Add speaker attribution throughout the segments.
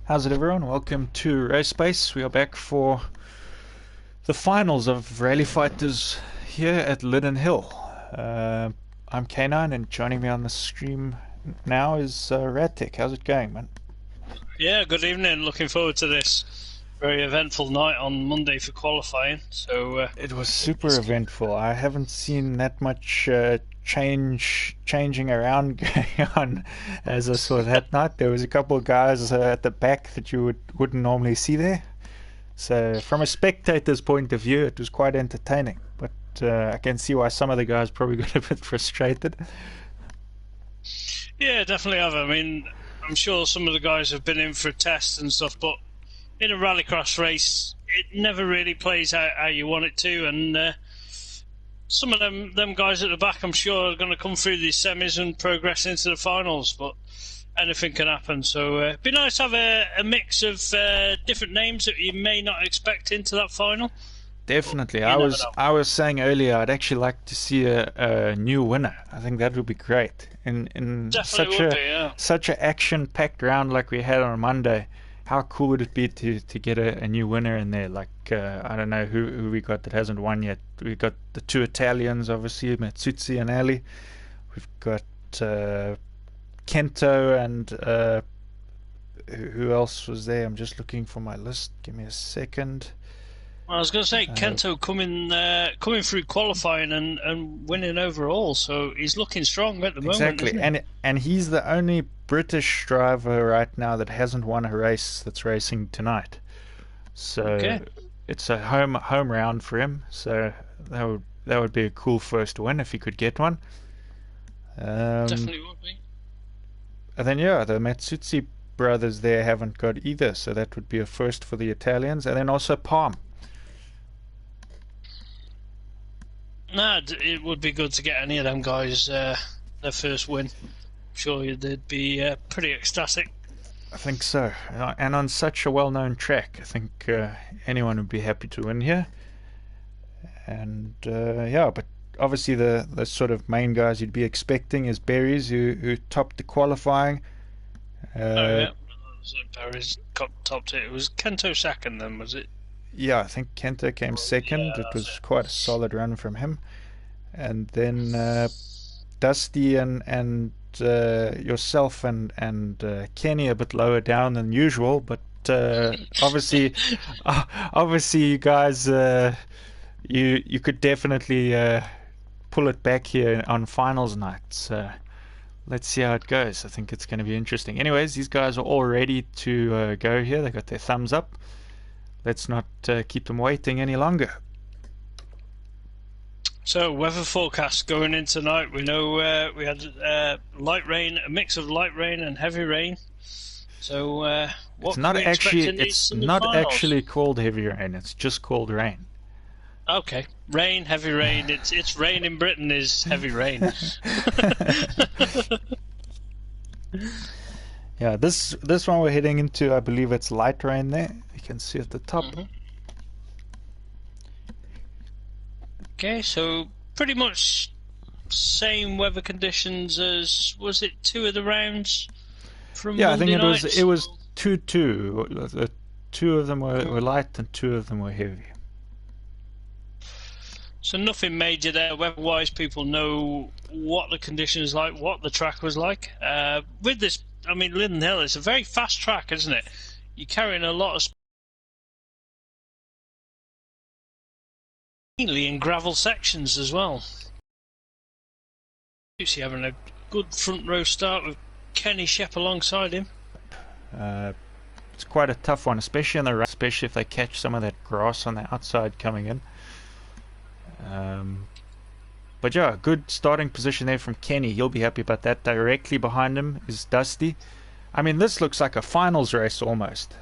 Speaker 1: How's it, everyone? Welcome to Race Space. We are back for the finals of Rally Fighters here at Linden Hill. I'm K9, and joining me on the stream now is Radtech. How's it going, man?
Speaker 2: Yeah, good evening. Looking forward to this very eventful night on Monday for qualifying.
Speaker 1: It was super eventful. I haven't seen that much changing around going on as I saw that night. There was a couple of guys at the back that you wouldn't normally see there. So from a spectator's point of view, it was quite entertaining. But I can see why some of the guys probably got a bit frustrated.
Speaker 2: Yeah, definitely have. I mean, I'm sure some of the guys have been in for a test and stuff, but in a rallycross race, it never really plays out how you want it to, and some of them guys at the back, I'm sure, are going to come through these semis and progress into the finals, but anything can happen. So it'd be nice to have a mix of different names that you may not expect into that final.
Speaker 1: Definitely. I was saying earlier I'd actually like to see a new winner. I think that would be great. In such an action-packed round like we had on Monday, how cool would it be to get a new winner in there? Like I don't know who we got that hasn't won yet. We got the two Italians, obviously, Matsutsi and Ali. We've got Kento and who else was there? I'm just looking for my list. Give me a second.
Speaker 2: I was going to say Kento coming through qualifying and winning overall, so he's looking strong at the moment.
Speaker 1: Exactly, and he's the only British driver right now that hasn't won a race that's racing tonight. So it's a home round for him. So that would be a cool first win if he could get one.
Speaker 2: Definitely would be.
Speaker 1: And then the Matsutsi brothers there haven't got either, so that would be a first for the Italians, and then also Palm.
Speaker 2: Nah, it would be good to get any of them guys their first win. I'm sure they'd be pretty ecstatic.
Speaker 1: I think so. And on such a well-known track, I think anyone would be happy to win here. And but obviously the sort of main guys you'd be expecting is Berries, who topped the qualifying.
Speaker 2: Berries topped it. It was Kento second then, was it?
Speaker 1: Yeah, I think Kento came second. It was quite a solid run from him. And then Dusty and yourself and Kenny a bit lower down than usual, but obviously you guys you could definitely pull it back here on finals night. So let's see how it goes. I think it's going to be interesting. Anyways, these guys are all ready to go here. They got their thumbs up. Let's not keep them waiting any longer.
Speaker 2: So, weather forecast going in tonight. We know we had light rain, a mix of light rain and heavy rain. So,
Speaker 1: it's not actually called heavy rain. It's just called rain.
Speaker 2: Okay, rain, heavy rain. It's rain in Britain is heavy rain.
Speaker 1: Yeah, this one we're heading into, I believe it's light rain there. You can see at the top.
Speaker 2: Okay, so pretty much same weather conditions as, was it 2 of the rounds from Monday
Speaker 1: I think
Speaker 2: night?
Speaker 1: it was 2-2. 2 of them were light and 2 of them were heavy.
Speaker 2: So nothing major there. Weather-wise, people know what the conditions like, what the track was like. With this, I mean, Linden Hill, it's a very fast track, isn't it? You're carrying a lot of speed, mainly in gravel sections as well. You see, having a good front row start with Kenny Shep alongside him.
Speaker 1: It's quite a tough one, especially in the race, especially if they catch some of that grass on the outside coming in. But yeah, good starting position there from Kenny. He'll be happy about that. Directly behind him is Dusty. I mean, this looks like a finals race almost.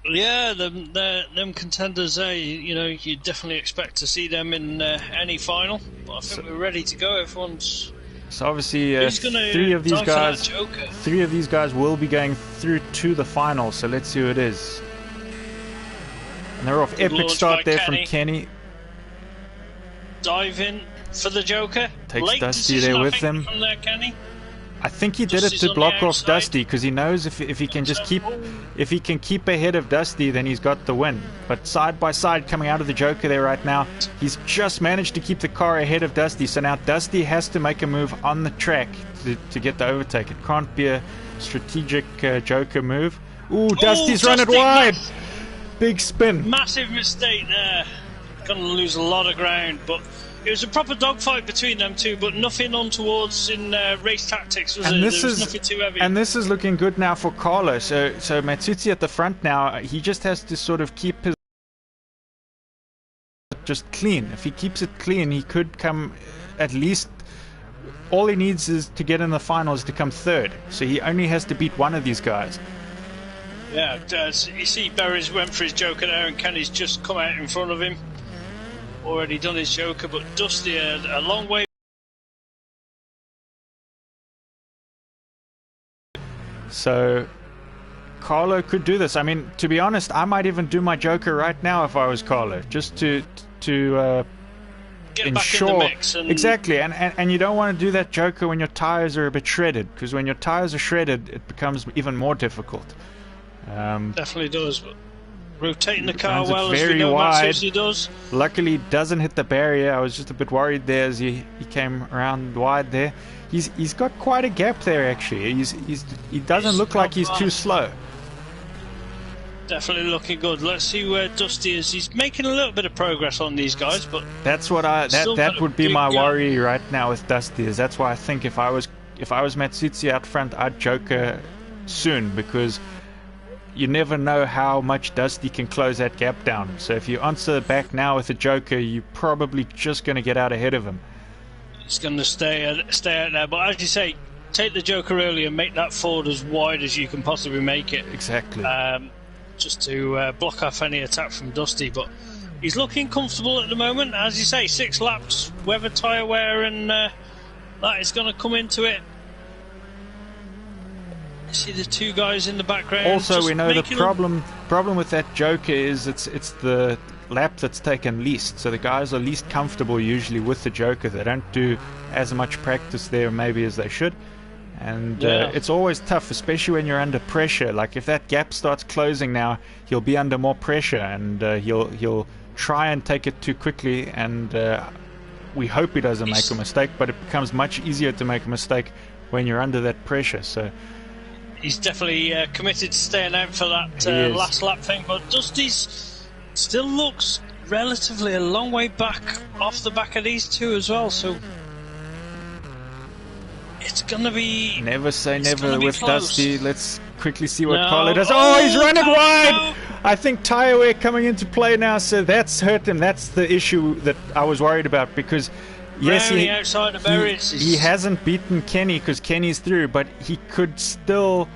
Speaker 2: Yeah, them contenders there, you definitely expect to see them in any final. But I think we're ready to go. Everyone's...
Speaker 1: So obviously, three of these guys will be going through to the final. So let's see who it is. And they're off. Epic start there from Kenny.
Speaker 2: Dive in for the Joker.
Speaker 1: Takes Dusty there with him.
Speaker 2: From there, Kenny.
Speaker 1: I think he did it
Speaker 2: Dusty's
Speaker 1: to
Speaker 2: on the
Speaker 1: block off
Speaker 2: outside.
Speaker 1: Dusty because he knows if he can just keep if he can keep ahead of Dusty, then he's got the win. But side by side, coming out of the Joker there right now, he's just managed to keep the car ahead of Dusty. So now Dusty has to make a move on the track to get the overtake. It can't be a strategic Joker move. Ooh, Dusty's run it wide. Big spin.
Speaker 2: Massive mistake there. Gonna lose a lot of ground, but it was a proper dogfight between them two, but nothing untowards in race tactics, was it? There was nothing too heavy.
Speaker 1: And this is looking good now for Carlo. So Matsutsi at the front now, he just has to sort of keep his just clean. If he keeps it clean, he could come at least. All he needs is to get in the finals to come third. So he only has to beat one of these guys.
Speaker 2: Yeah, you see Berries went for his Joker there, and Kenny's just come out in front of him. Already done his Joker, but Dusty a long way.
Speaker 1: So Carlo could do this. I mean, to be honest, I might even do my Joker right now if I was Carlo, just to
Speaker 2: Get
Speaker 1: ensure
Speaker 2: back in the mix
Speaker 1: exactly. And you don't want to do that Joker when your tires are a bit shredded, because when your tires are shredded, it becomes even more difficult.
Speaker 2: Definitely does, but rotating the car
Speaker 1: runs it
Speaker 2: well, as we
Speaker 1: very
Speaker 2: know
Speaker 1: wide.
Speaker 2: Matsutsi does.
Speaker 1: Luckily, doesn't hit the barrier. I was just a bit worried there as he came around wide there. He's got quite a gap there actually. He doesn't look like he's too slow.
Speaker 2: Definitely looking good. Let's see where Dusty is. He's making a little bit of progress on these guys, but
Speaker 1: that's what that would be my worry right now with Dusty. Is that's why I think if I was Matsutsi out front, I'd Joker soon, because you never know how much Dusty can close that gap down. So if you answer back now with a Joker, you're probably just going to get out ahead of him.
Speaker 2: He's going to stay out there. But as you say, take the Joker early and make that forward as wide as you can possibly make it.
Speaker 1: Exactly.
Speaker 2: Just to block off any attack from Dusty. But he's looking comfortable at the moment. As you say, 6 laps, weather tyre wear, and that is going to come into it. See the two guys in the background.
Speaker 1: Also, we know the problem with that Joker is it's the lap that's taken least. So the guys are least comfortable usually with the Joker. They don't do as much practice there maybe as they should. And it's always tough, especially when you're under pressure. Like if that gap starts closing now, he'll be under more pressure, and he'll try and take it too quickly. And we hope he doesn't make a mistake, but it becomes much easier to make a mistake when you're under that pressure. So
Speaker 2: he's definitely committed to staying out for that last lap thing. But Dusty's still looks relatively a long way back off the back of these two as well. So it's going to be...
Speaker 1: Never say never with
Speaker 2: close.
Speaker 1: Dusty. Let's quickly see what Carlo does. Oh, he's running wide!
Speaker 2: No.
Speaker 1: I think tyre wear coming into play now, so that's hurt him. That's the issue that I was worried about, because yes,
Speaker 2: outside of
Speaker 1: he hasn't beaten Kenny because Kenny's through, but he could still...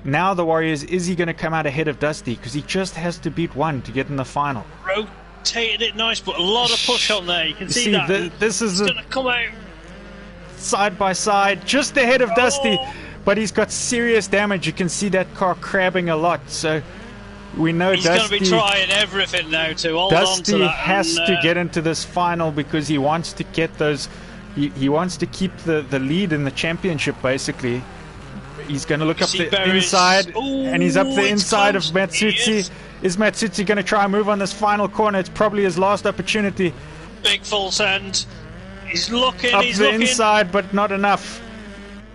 Speaker 1: Now the worry is he going to come out ahead of Dusty? Because he just has to beat one to get in the final.
Speaker 2: Rotated it nice, but a lot of push on there. You can see that.
Speaker 1: This is
Speaker 2: going to come out
Speaker 1: side by side, just ahead of Dusty, but he's got serious damage. You can see that car crabbing a lot, so we know
Speaker 2: he's
Speaker 1: Dusty...
Speaker 2: going to be trying everything now to hold on to that.
Speaker 1: Dusty has to get into this final because he wants to get those... He wants to keep the lead in the championship, basically. He's going to look up the inside, and he's up the inside of Matsutsi. Is Matsutsi going to try and move on this final corner? It's probably his last opportunity.
Speaker 2: Big full send. He's looking,
Speaker 1: up the inside, but not enough.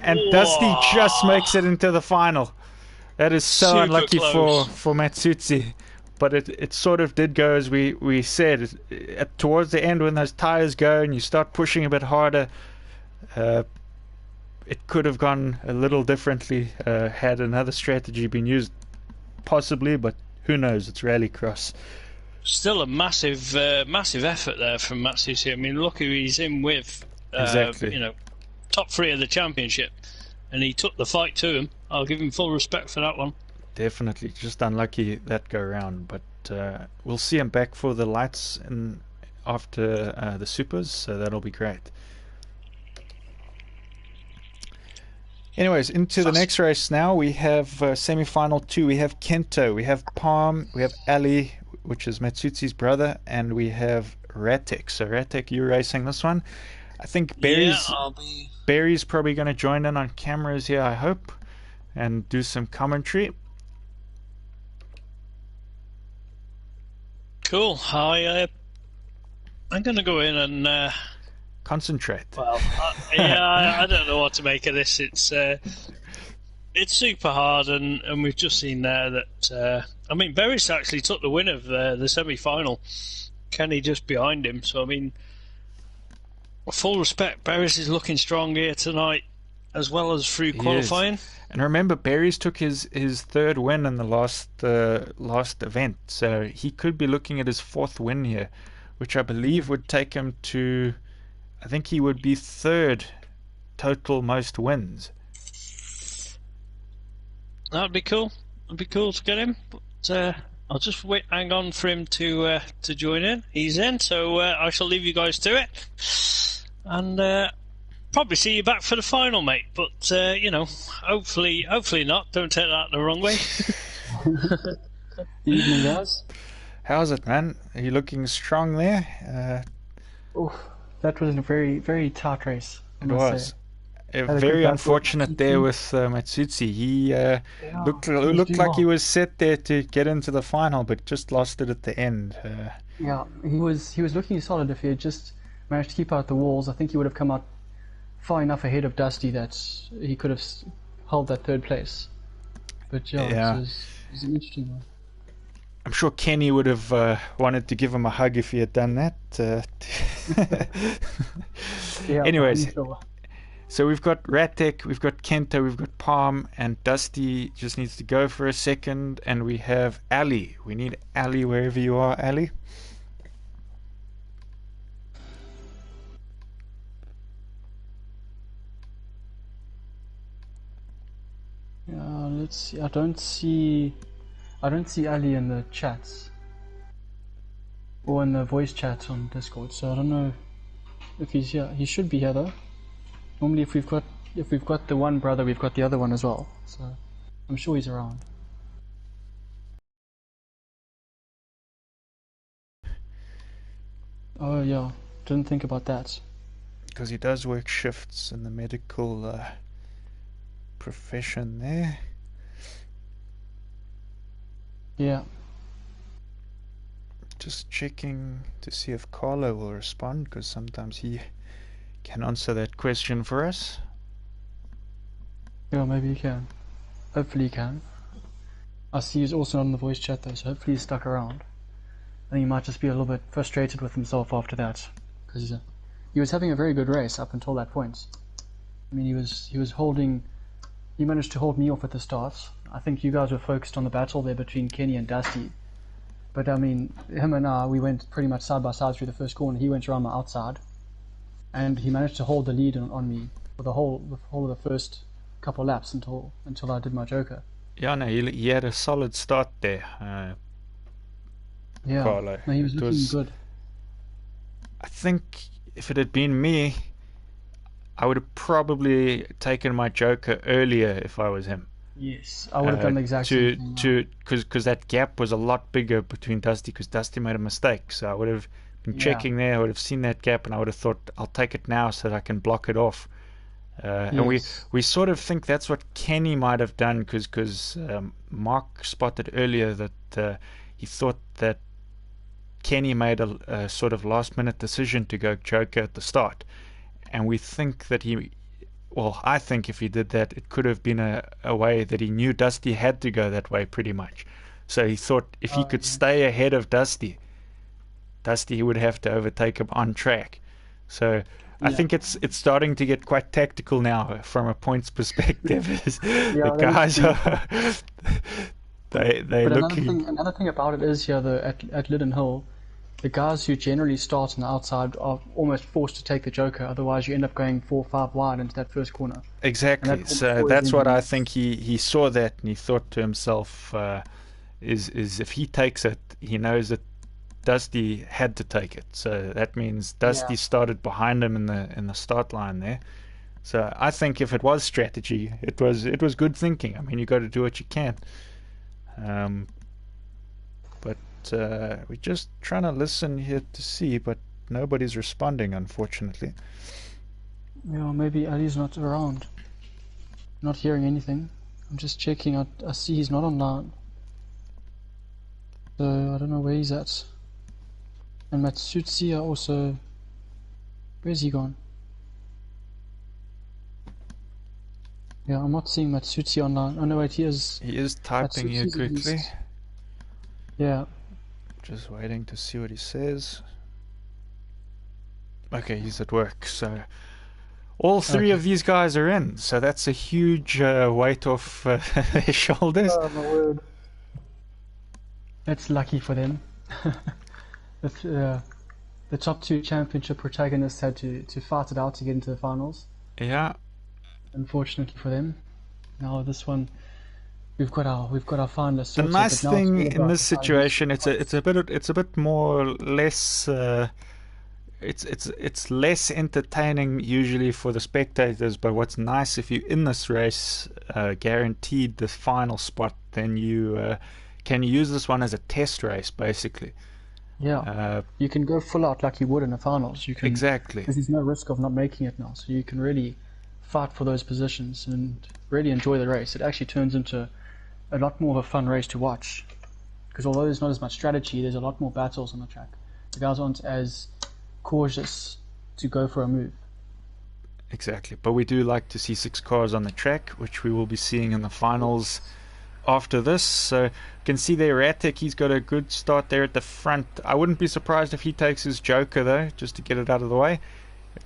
Speaker 1: And Dusty just makes it into the final. That is so
Speaker 2: super
Speaker 1: unlucky
Speaker 2: close
Speaker 1: for Matsutsi. But it sort of did go as we said. Towards the end, when those tires go and you start pushing a bit harder, it could have gone a little differently had another strategy been used, possibly, but who knows? It's rallycross.
Speaker 2: Still a massive effort there from Matsutsi. I mean, look who he's in with.
Speaker 1: Exactly.
Speaker 2: Top 3 of the championship, and he took the fight to him. I'll give him full respect for that one.
Speaker 1: Definitely, just unlucky that go round, but we'll see him back for the lights after the supers, so that'll be great. Anyways, into the next race now. We have semi-final 2. We have Kento, we have Palm, we have Ali, which is Matsutsi's brother, and we have Ratek. So Ratek, you're racing this one. I think
Speaker 2: Yeah,
Speaker 1: Barry's
Speaker 2: I'll be
Speaker 1: Barry's probably going to join in on cameras here, I hope, and do some commentary.
Speaker 2: cool. I'm gonna go in and
Speaker 1: Concentrate.
Speaker 2: yeah, I don't know what to make of this. It's super hard, and we've just seen there that I mean, Beres actually took the win of the semi-final. Kenny just behind him. So I mean, full respect, Beres is looking strong here tonight, as well as through
Speaker 1: He is.
Speaker 2: qualifying.
Speaker 1: And remember, Barry's took his third win in the last event, so he could be looking at his fourth win here, which I believe would take him to, I think he would be third total most wins.
Speaker 2: That'd be cool. It'd be cool to get him. But I'll just hang on for him to join in. He's in, so I shall leave you guys to it, and probably see you back for the final, mate. But you know, hopefully not. Don't take that the wrong way.
Speaker 3: Evening, guys.
Speaker 1: How's it, man? Are you looking strong there?
Speaker 3: Oh, that was a very, very tight race, I
Speaker 1: It
Speaker 3: must
Speaker 1: was.
Speaker 3: say.
Speaker 1: A
Speaker 3: Had a
Speaker 1: very
Speaker 3: good battle
Speaker 1: unfortunate
Speaker 3: with
Speaker 1: there
Speaker 3: Matsutsi.
Speaker 1: with Matsutsi. He
Speaker 3: Yeah, he was
Speaker 1: looked
Speaker 3: doing
Speaker 1: like he
Speaker 3: well.
Speaker 1: was set there to get into the final, but just lost it at the end.
Speaker 3: Yeah, he was looking solid. If he had just managed to keep out the walls, I think he would have come out far enough ahead of Dusty that he could have held that third place. But yeah,
Speaker 1: Yeah.
Speaker 3: it was an interesting one.
Speaker 1: I'm sure Kenny would have wanted to give him a hug if he had done that.
Speaker 3: Yeah,
Speaker 1: Anyways,
Speaker 3: I'm sure.
Speaker 1: so we've got Ratek, we've got Kenta, we've got Palm, and Dusty just needs to go for a second, and we have Ali. We need Ali wherever you are, Ali.
Speaker 3: Yeah, let's see. I don't see Ali in the chats or in the voice chat on Discord. So I don't know if he's here. He should be here though. Normally, if we've got the one brother, we've got the other one as well. So I'm sure he's around. Oh yeah, didn't think about that.
Speaker 1: Because he does work shifts in the medical profession there.
Speaker 3: Yeah,
Speaker 1: Just checking to see if Carlo will respond, because sometimes he can answer that question for us.
Speaker 3: yeah, maybe he can. Hopefully he can. I see he's also not in the voice chat though, so hopefully he's stuck around. I think he might just be a little bit frustrated with himself after that, because he was having a very good race up until that point. I mean, he was holding. He managed to hold me off at the start. I think you guys were focused on the battle there between Kenny and Dusty. But I mean, him and I, we went pretty much side by side through the first corner. He went around my outside, and he managed to hold the lead on me for the whole of the first couple laps until I did my joker.
Speaker 1: Yeah, no, he had a solid start there,
Speaker 3: Yeah,
Speaker 1: Carlo.
Speaker 3: no, he was
Speaker 1: It
Speaker 3: looking
Speaker 1: was,
Speaker 3: good.
Speaker 1: I think, if it had been me, I would have probably taken my joker earlier if I was him.
Speaker 3: Yes, I would have done the exact same thing.
Speaker 1: Because that gap was a lot bigger between Dusty, because Dusty made a mistake. So I would have been
Speaker 3: Yeah.
Speaker 1: checking there. I would have seen that gap, and I would have thought, I'll take it now so that I can block it off. And
Speaker 3: Yes.
Speaker 1: we sort of think that's what Kenny might have done, because Mark spotted earlier that he thought that Kenny made a sort of last minute decision to go joker at the start, and we think that I think if he did that, it could have been a way that he knew Dusty had to go that way pretty much. So he thought if he could
Speaker 3: Yeah.
Speaker 1: stay ahead of Dusty would have to overtake him on track. So I
Speaker 3: Yeah.
Speaker 1: think it's starting to get quite tactical now from a points perspective.
Speaker 3: Yeah,
Speaker 1: The
Speaker 3: that is
Speaker 1: guys
Speaker 3: true.
Speaker 1: are they
Speaker 3: But
Speaker 1: looking.
Speaker 3: another thing about it is here though at Liddon Hill, the guys who generally start on the outside are almost forced to take the joker. Otherwise, you end up going 4 or 5 wide into that first corner, and
Speaker 1: Exactly.
Speaker 3: that
Speaker 1: So
Speaker 3: always
Speaker 1: that's
Speaker 3: ends
Speaker 1: what
Speaker 3: in
Speaker 1: I think
Speaker 3: mess.
Speaker 1: he saw that, and he thought to himself, is if he takes it, he knows that Dusty had to take it. So that means
Speaker 3: Yeah.
Speaker 1: Dusty started behind him in the start line there. So I think if it was strategy, it was good thinking. I mean, you got to do what you can. Um, but we're just trying to listen here to see, but nobody's responding, unfortunately.
Speaker 3: Yeah, maybe Ali's not around. Not hearing anything. I'm just checking. I see he's not online. So I don't know where he's at. And Matsutsi are also... Where's he gone? Yeah, I'm not seeing Matsutsi online. Oh no, wait, he is...
Speaker 1: He is typing here
Speaker 3: Matsutsi's at
Speaker 1: quickly.
Speaker 3: least. Yeah.
Speaker 1: Just waiting to see what he says. Okay, he's at work, so all three of these guys are in, so that's a huge weight off their shoulders.
Speaker 3: Oh my word. That's lucky for them. The top two championship protagonists had to fight it out to get into the finals.
Speaker 1: Yeah.
Speaker 3: Unfortunately for them. Now this one, we've got our finalists.
Speaker 1: The nice thing in this situation, it's a bit more less. It's less entertaining usually for the spectators, but what's nice if you're in this race, guaranteed the final spot, then you can use this one as a test race basically.
Speaker 3: Yeah, you can go full out like you would in the finals. You can,
Speaker 1: exactly,
Speaker 3: because there's no risk of not making it now, so you can really fight for those positions and really enjoy the race. It actually turns into a lot more of a fun race to watch, because although there's not as much strategy, there's a lot more battles on the track. The guys aren't as cautious to go for a move.
Speaker 1: Exactly, but we do like to see 6 cars on the track, which we will be seeing in the finals after this. So you can see there Ratek, he's got a good start there at the front. I wouldn't be surprised if he takes his Joker though, just to get it out of the way.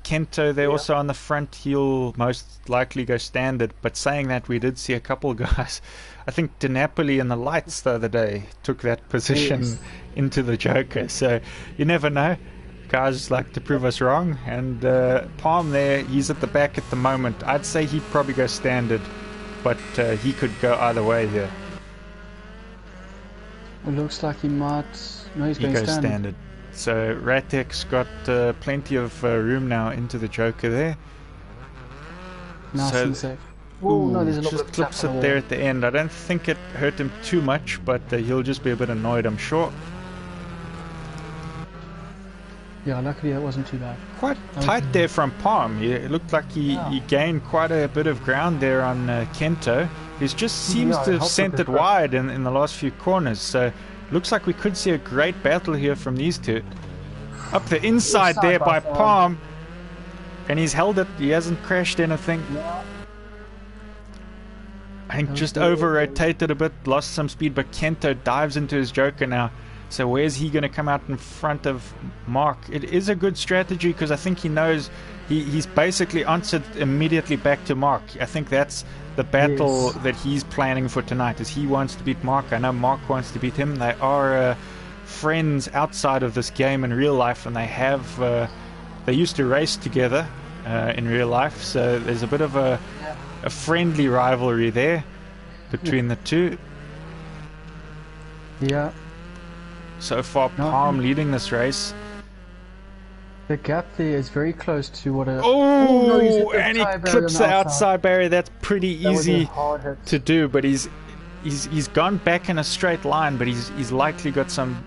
Speaker 1: Kento there also on the front, he'll most likely go standard, but saying that, we did see a couple guys, I think DiNapoli in the lights the other day took that position into the Joker, so you never know. Guys like to prove us wrong. And Palm there, he's at the back at the moment. I'd say he'd probably go standard, but he could go either way here.
Speaker 3: It looks like he might... No, he's
Speaker 1: he
Speaker 3: going
Speaker 1: goes
Speaker 3: standard.
Speaker 1: standard. So Ratek's got plenty of room now into the Joker there.
Speaker 3: Nice
Speaker 1: so,
Speaker 3: and safe. Oh no, there's a little
Speaker 1: just
Speaker 3: bit of
Speaker 1: clips
Speaker 3: tap on
Speaker 1: it
Speaker 3: the
Speaker 1: there
Speaker 3: wall.
Speaker 1: at the end. I don't think it hurt him too much, but he'll just be a bit annoyed, I'm sure.
Speaker 3: Yeah, luckily that wasn't too bad.
Speaker 1: Quite tight there from Palm. It looked like he gained quite a bit of ground there on Kento. He just seems to have sent it wide in the last few corners. So looks like we could see a great battle here from these two. Up the inside there by Palm. And he's held it. He hasn't crashed anything. I think just over-rotated a bit, lost some speed, but Kento dives into his Joker now. So where's he going to come out in front of Mark? It is a good strategy because I think he knows he's basically answered immediately back to Mark. I think that's the battle that he's planning for tonight, is he wants to beat Mark. I know Mark wants to beat him. They are friends outside of this game in real life, and they used to race together in real life. So there's a bit of a friendly rivalry there between the two.
Speaker 3: Yeah.
Speaker 1: So far, Palm leading this race.
Speaker 3: The gap there is very close to what a...
Speaker 1: no, and he clips the outside barrier. That's pretty easy to do, but he's gone back in a straight line, but he's likely got some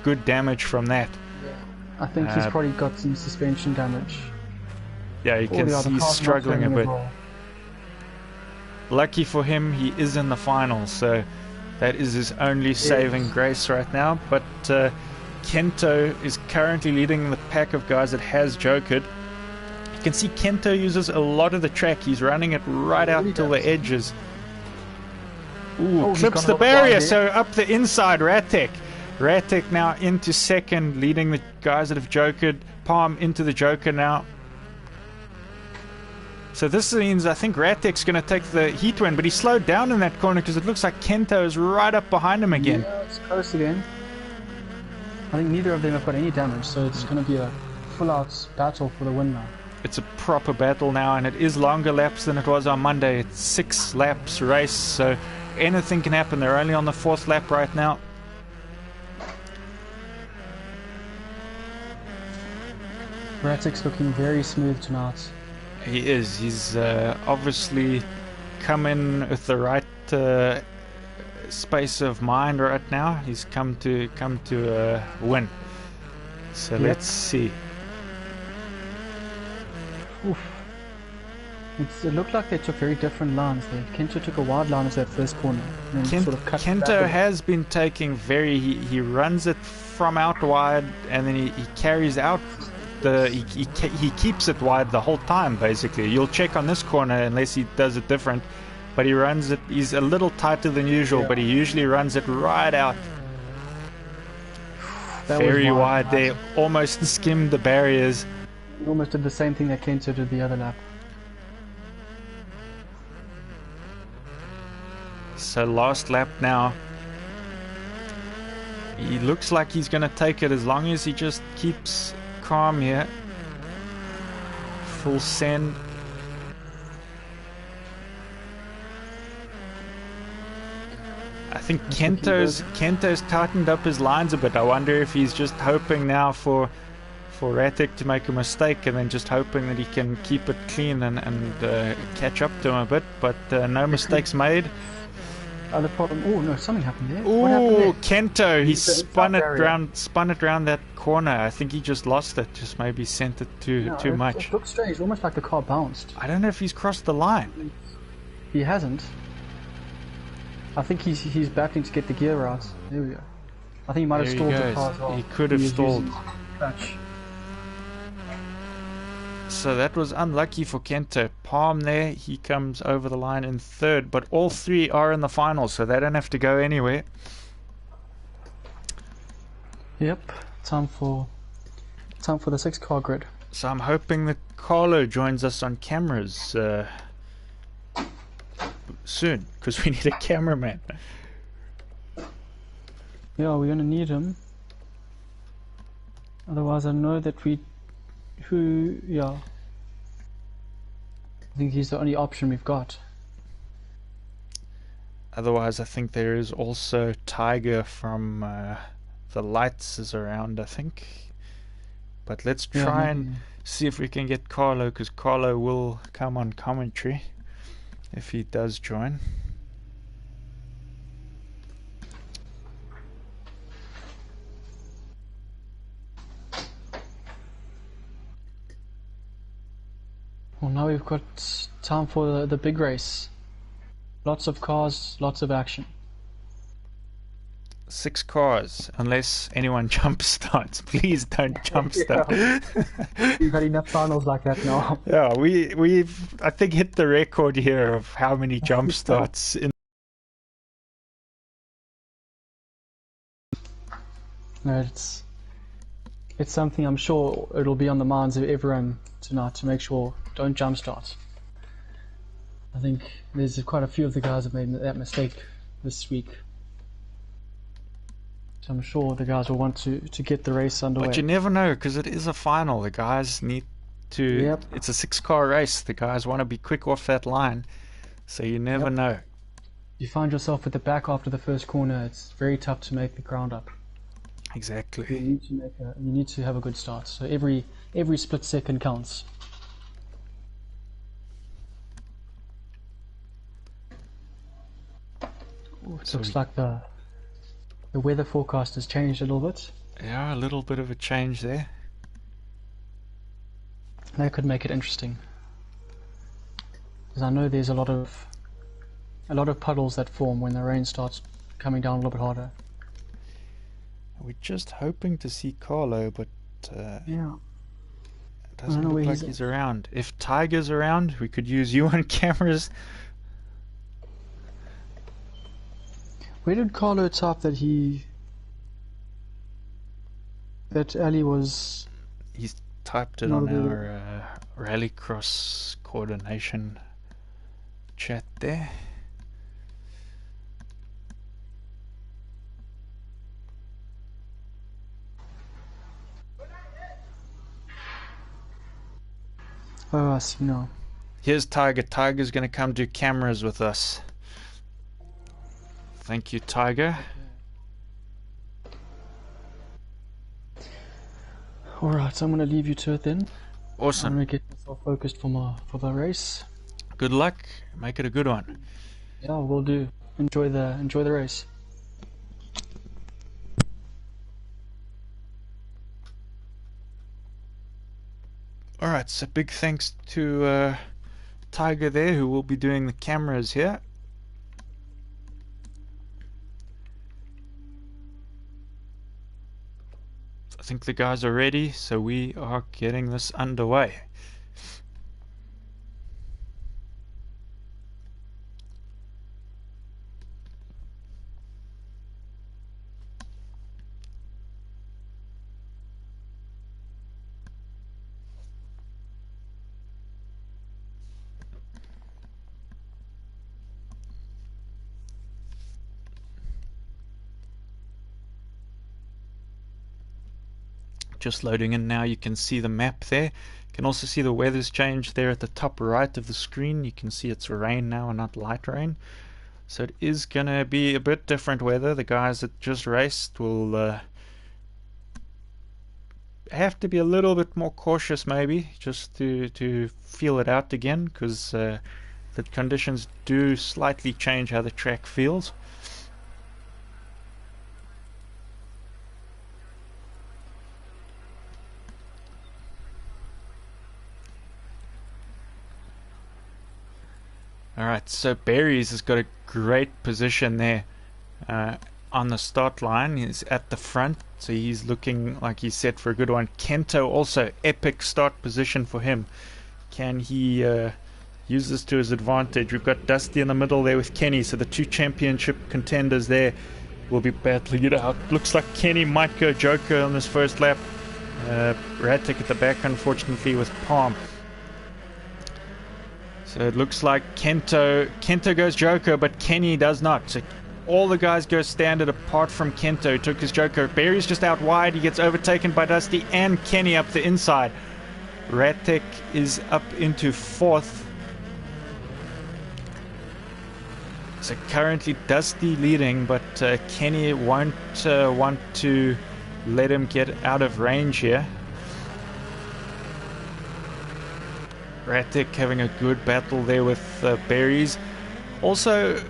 Speaker 1: good damage from that.
Speaker 3: Yeah. I think he's probably got some suspension damage.
Speaker 1: Yeah, you can see he's struggling a bit. Lucky for him, he is in the finals, so that is his only saving grace right now. But Kento is currently leading the pack of guys that has Jokered. You can see Kento uses a lot of the track. He's running it right out till the edges. Ooh, clips the barrier, so up the inside, Ratek. Ratek now into second, leading the guys that have Jokered. Palm into the Joker now. So this means I think Ratek's going to take the heat win, but he slowed down in that corner because it looks like Kento is right up behind him again.
Speaker 3: Yeah, it's close again. I think neither of them have got any damage, so it's going to be a full-out battle for the win now.
Speaker 1: It's a proper battle now, and it is longer laps than it was on Monday. It's 6 laps race, so anything can happen. They're only on the 4th lap right now.
Speaker 3: Ratek's looking very smooth tonight.
Speaker 1: He is. He's obviously come in with the right space of mind right now. He's come to win. So let's see.
Speaker 3: Oof. It looked like they took very different lines there. Kento took a wide line as that first corner, and then sort of cut back a
Speaker 1: Kento
Speaker 3: bit.
Speaker 1: has been taking he runs it from out wide, and then he carries out he keeps it wide the whole time. Basically, you'll check on this corner unless he does it different, but he runs it. He's a little tighter than usual, but he usually runs it right out.
Speaker 3: That
Speaker 1: Very
Speaker 3: was
Speaker 1: wide there, almost skimmed the barriers.
Speaker 3: He almost did the same thing that Kento did the other lap.
Speaker 1: So last lap now. He looks like he's going to take it as long as he just keeps calm here. Full send. I think Kento's tightened up his lines a bit. I wonder if he's just hoping now for Ratic to make a mistake, and then just hoping that he can keep it clean and catch up to him a bit. But no mistakes made.
Speaker 3: Other problem. Oh no, something happened there.
Speaker 1: Oh, Kento! He spun it round that corner. I think he just lost it. Just maybe sent it too much.
Speaker 3: It looks strange, almost like the car bounced.
Speaker 1: I don't know if he's crossed the line.
Speaker 3: He hasn't. I think he's battling to get the gear out. There we go. I think he might have stalled the car as well.
Speaker 1: He could have stalled.
Speaker 3: Clutch.
Speaker 1: So that was unlucky for Kento. Palm there, he comes over the line in third, but all three are in the final, so they don't have to go anywhere.
Speaker 3: Yep, time for the 6-car grid.
Speaker 1: So I'm hoping that Carlo joins us on cameras soon, because we need a cameraman.
Speaker 3: Yeah, we're gonna need him. Otherwise, I know that I think he's the only option we've got.
Speaker 1: Otherwise, I think there is also Tiger from the Lights is around, I think. But let's try and see if we can get Carlo, because Carlo will come on commentary if he does join.
Speaker 3: Well, now we've got time for the big race. Lots of cars, lots of action.
Speaker 1: 6 cars, unless anyone jump starts. Please don't jump start.
Speaker 3: We've had enough finals like that now.
Speaker 1: Yeah, we've I think hit the record here of how many jump starts in.
Speaker 3: No, it's something I'm sure it'll be on the minds of everyone tonight to make sure don't jump start. I think there's quite a few of the guys have made that mistake this week. So I'm sure the guys will want to get the race underway.
Speaker 1: But you never know, because it is a final. The guys need to...
Speaker 3: Yep.
Speaker 1: It's a 6-car race. The guys want to be quick off that line. So you never know.
Speaker 3: You find yourself at the back after the first corner, it's very tough to make the ground up.
Speaker 1: Exactly.
Speaker 3: You need to have a good start. So every split second counts. Ooh, it looks like the weather forecast has changed a little bit.
Speaker 1: Yeah, a little bit of a change there.
Speaker 3: That could make it interesting. Because I know there's a lot of puddles that form when the rain starts coming down a little bit harder.
Speaker 1: We're just hoping to see Carlo, but
Speaker 3: yeah,
Speaker 1: it doesn't look like he's around. If Tiger's around, we could use you on cameras.
Speaker 3: Where did Carlo type that Ali was?
Speaker 1: He's typed it on our rallycross coordination chat there.
Speaker 3: Oh, I see now.
Speaker 1: Here's Tiger. Tiger's going to come do cameras with us. Thank you, Tiger.
Speaker 3: Alright, so I'm going to leave you to it then.
Speaker 1: Awesome.
Speaker 3: I'm going to get myself focused for the race.
Speaker 1: Good luck. Make it a good one.
Speaker 3: Yeah, we'll do. Enjoy the race.
Speaker 1: Alright, so big thanks to Tiger there, who will be doing the cameras here. I think the guys are ready, so we are getting this underway. Just loading in now. You can see the map there. You can also see the weather's changed there at the top right of the screen. You can see it's rain now and not light rain. So it is going to be a bit different weather. The guys that just raced will have to be a little bit more cautious maybe, just to feel it out again, because the conditions do slightly change how the track feels. Alright, so Berries has got a great position there on the start line. He's at the front, so he's looking like he's set for a good one. Kento also, epic start position for him. Can he use this to his advantage? We've got Dusty in the middle there with Kenny, so the two championship contenders there will be battling it out. Looks like Kenny might go Joker on this first lap. Radtic at the back, unfortunately, with Palm. So it looks like Kento goes Joker, but Kenny does not. So all the guys go standard apart from Kento, who took his Joker. Barry's just out wide. He gets overtaken by Dusty and Kenny up the inside. Radtic is up into fourth. So currently Dusty leading, but Kenny won't want to let him get out of range here. Radtic having a good battle there with Berries. Also,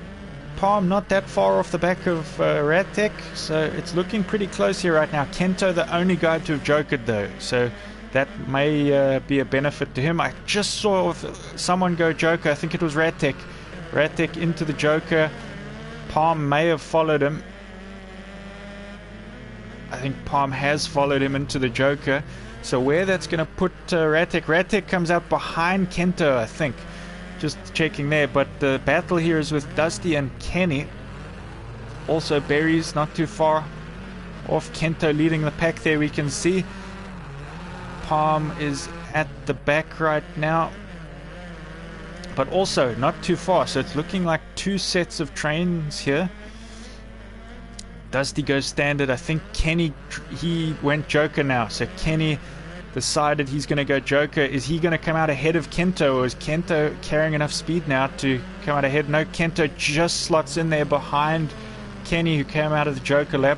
Speaker 1: Palm not that far off the back of Radtic, so it's looking pretty close here right now. Kento the only guy to have jokered though, so that may be a benefit to him. I just saw someone go Joker. I think it was Radtic. Radtic into the Joker. Palm may have followed him. I think Palm has followed him into the Joker. So where that's going to put Radtic. Radtic comes out behind Kento, I think. Just checking there. But the battle here is with Dusty and Kenny. Also Berries not too far off. Kento leading the pack there, we can see. Palm is at the back right now. But also not too far. So it's looking like two sets of trains here. Dusty goes standard. I think Kenny, he went Joker now. So Kenny decided he's going to go Joker. Is he going to come out ahead of Kento, or is Kento carrying enough speed now to come out ahead? No, Kento just slots in there behind Kenny, who came out of the Joker lap.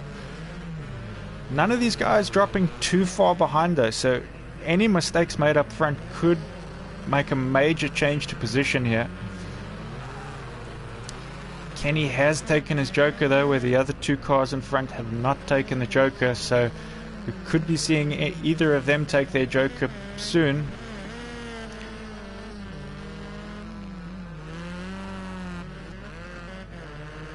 Speaker 1: None of these guys dropping too far behind though, so any mistakes made up front could make a major change to position here. Kenny has taken his Joker though, where the other two cars in front have not taken the Joker, so we could be seeing either of them take their Joker soon.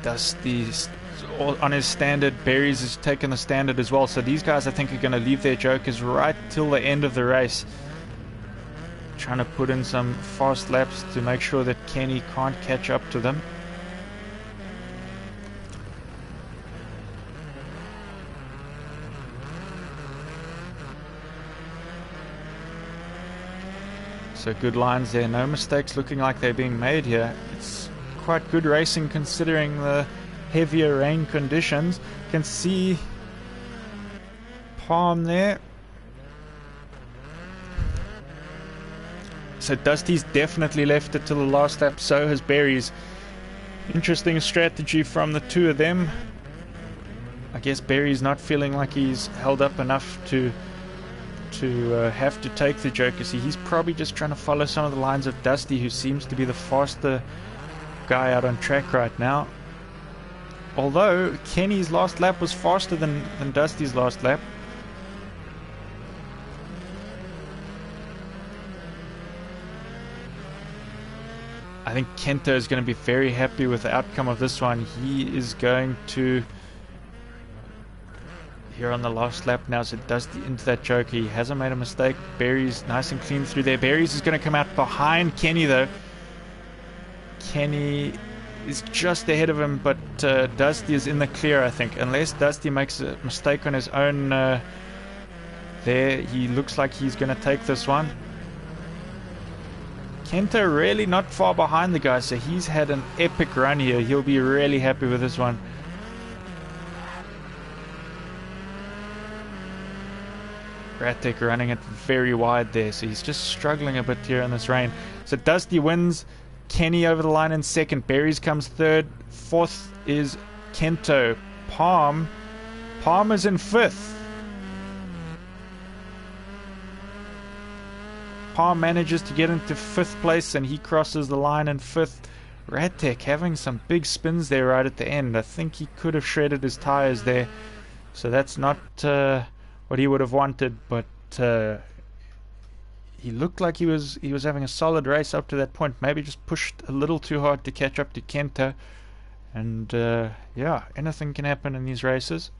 Speaker 1: Dusty's on his standard. Berries has taken the standard as well, so these guys I think are going to leave their Jokers right till the end of the race, trying to put in some fast laps to make sure that Kenny can't catch up to them. So good lines there, no mistakes looking like they're being made here. It's quite good racing considering the heavier rain conditions. You can see Palm there. So Dusty's definitely left it to the last lap, so has Berries. Interesting strategy from the two of them. I guess Berries not feeling like he's held up enough to have to take the Joker. See, he's probably just trying to follow some of the lines of Dusty, who seems to be the faster guy out on track right now. Although Kenny's last lap was faster than Dusty's last lap. I think Kento is going to be very happy with the outcome of this one. He is going to, here on the last lap now, so Dusty into that joker. He hasn't made a mistake. Barry's nice and clean through there. Barry's is going to come out behind Kenny though. Kenny is just ahead of him, but Dusty is in the clear, I think. Unless Dusty makes a mistake on his own there, he looks like he's going to take this one. Kento really not far behind the guy, so he's had an epic run here. He'll be really happy with this one. Ratek running it very wide there, so he's just struggling a bit here in this rain. So Dusty wins. Kenny over the line in second. Berries comes third. Fourth is Kento. Palm is in fifth. Palm manages to get into fifth place and he crosses the line in fifth. Ratek having some big spins there right at the end. I think he could have shredded his tires there. So that's not what he would have wanted, but he looked like he was having a solid race up to that point. Maybe just pushed a little too hard to catch up to Kento. And yeah, anything can happen in these races.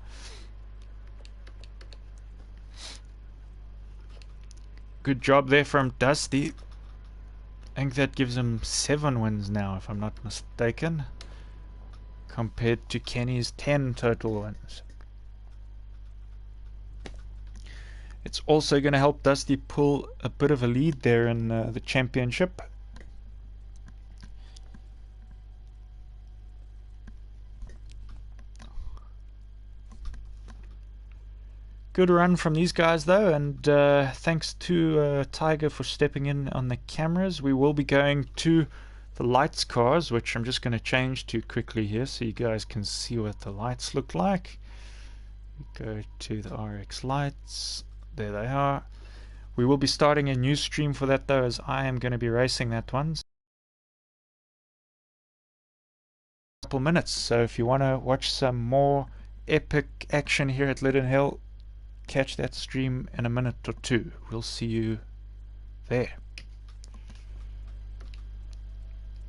Speaker 1: Good job there from Dusty. I think that gives him 7 wins now, if I'm not mistaken, compared to Kenny's 10 total wins. It's also going to help Dusty pull a bit of a lead there in the championship. Good run from these guys though, and thanks to Tiger for stepping in on the cameras. We will be going to the lights cars, which I'm just going to change to quickly here so you guys can see what the lights look like. Go to the RX lights. There they are. We will be starting a new stream for that though, as I am going to be racing that one. Couple minutes, so if you want to watch some more epic action here at Lyddon Hill, catch that stream in a minute or two. We'll see you there.